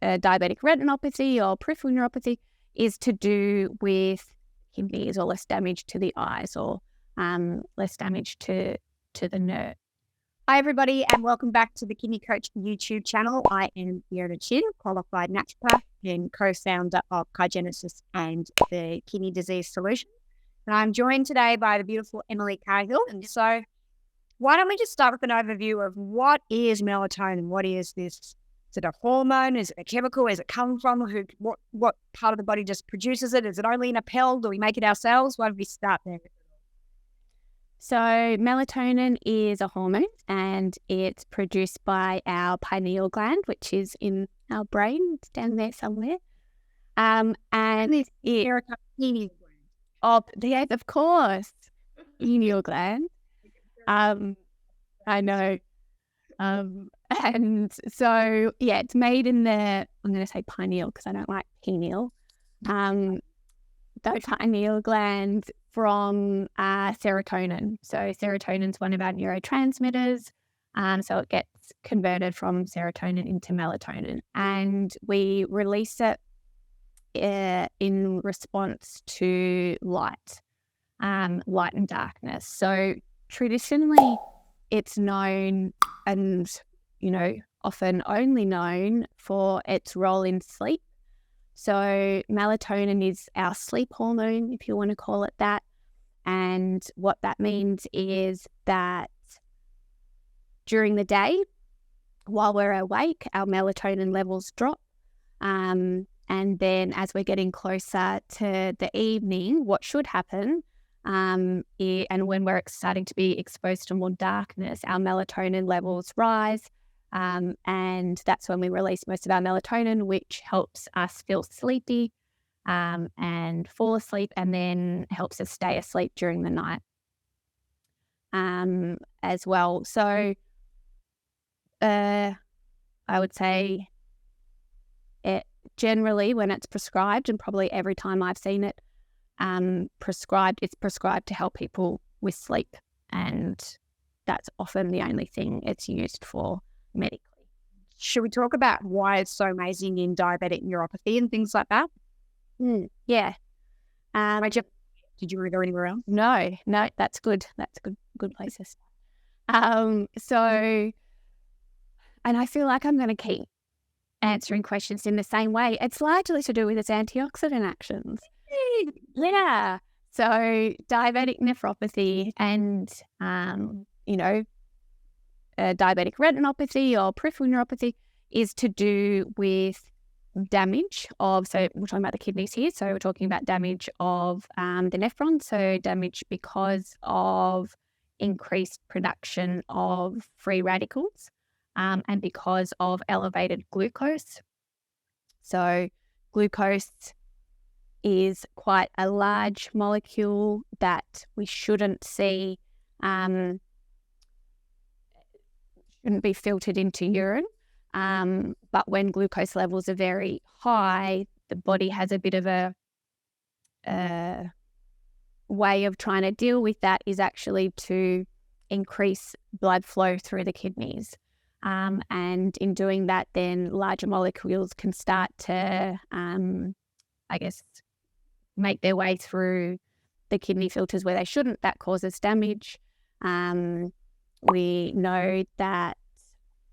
diabetic retinopathy or peripheral neuropathy is to do with kidneys or less damage to the eyes or less damage to the nerve. Hi, everybody, and welcome back to the Kidney Coach YouTube channel. I am Fiona Chin, qualified naturopath and co-founder of Kygenesis and the Kidney Disease Solution. And I'm joined today by the beautiful Emily Cahill. And so why don't we just start with an overview of what is melatonin? What is this? Is it a hormone? Is it a chemical? Where does it come from? What part of the body just produces it? Is it only in a pill? Do we make it ourselves? Why don't we start there? So melatonin is a hormone and it's produced by our pineal gland, which is in our brain. It's down there somewhere. And it's pineal gland. Of course, pineal gland. I know. And so, it's made in I'm going to say pineal because I don't like pineal. The pineal gland from serotonin. So serotonin is one of our neurotransmitters. So it gets converted from serotonin into melatonin. And we release it in response to light and darkness. So traditionally, it's known and, often only known for its role in sleep. So melatonin is our sleep hormone, if you want to call it that. And what that means is that during the day, while we're awake, our melatonin levels drop. And then as we're getting closer to the evening, what should happen, and when we're starting to be exposed to more darkness, our melatonin levels rise. And that's when we release most of our melatonin, which helps us feel sleepy and fall asleep, and then helps us stay asleep during the night as well. So I would say it generally, when it's prescribed, and probably every time I've seen it it's prescribed to help people with sleep, and that's often the only thing it's used for medically. Should we talk about why it's so amazing in diabetic neuropathy and things like that? Yeah. Did you want to go anywhere else? No, that's good. That's a good place to start. So, and I feel like I'm going to keep answering questions in the same way. It's largely to do with its antioxidant actions. Yeah. So diabetic nephropathy and, diabetic retinopathy or peripheral neuropathy is to do with damage of, so we're talking about the kidneys here. So we're talking about damage of the nephrons. So damage because of increased production of free radicals and because of elevated glucose. So glucose is quite a large molecule that we shouldn't see, shouldn't be filtered into urine. But when glucose levels are very high, the body has a bit of a way of trying to deal with that is actually to increase blood flow through the kidneys. And in doing that, then larger molecules can start to, make their way through the kidney filters where they shouldn't. That causes damage. We know that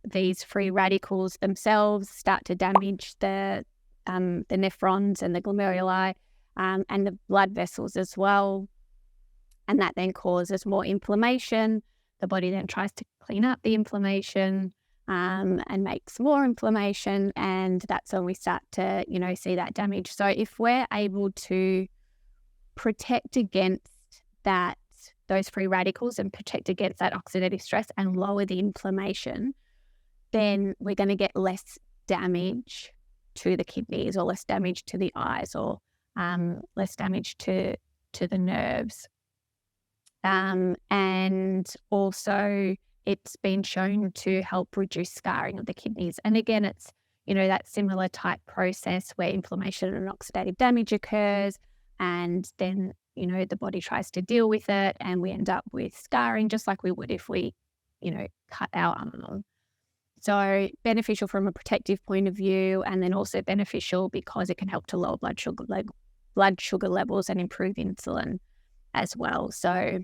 these free radicals themselves start to damage the nephrons and the glomeruli and the blood vessels as well. And that then causes more inflammation. The body then tries to clean up the inflammation and makes more inflammation. And that's when we start to, see that damage. So if we're able to protect against those free radicals and protect against that oxidative stress and lower the inflammation, then we're going to get less damage to the kidneys or less damage to the eyes or less damage to the nerves. And also it's been shown to help reduce scarring of the kidneys. And again, it's, that similar type process where inflammation and oxidative damage occurs, and then, the body tries to deal with it, and we end up with scarring just like we would if we, cut our arm. So beneficial from a protective point of view, and then also beneficial because it can help to lower blood sugar levels and improve insulin as well. So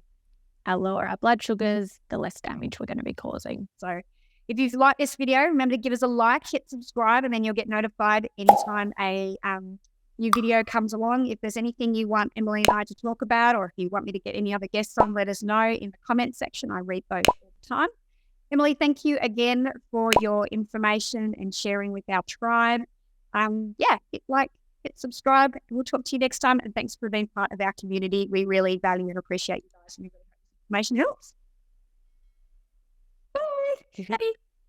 our lower our blood sugars, the less damage we're going to be causing. So if you've liked this video, remember to give us a like, hit subscribe, and then you'll get notified anytime a new video comes along. If there's anything you want Emily and I to talk about, or if you want me to get any other guests on, let us know in the comments section. I read those all the time. Emily, thank you again for your information and sharing with our tribe. Hit like, hit subscribe. We'll talk to you next time. And thanks for being part of our community. We really value and appreciate you guys. And information helps. Bye.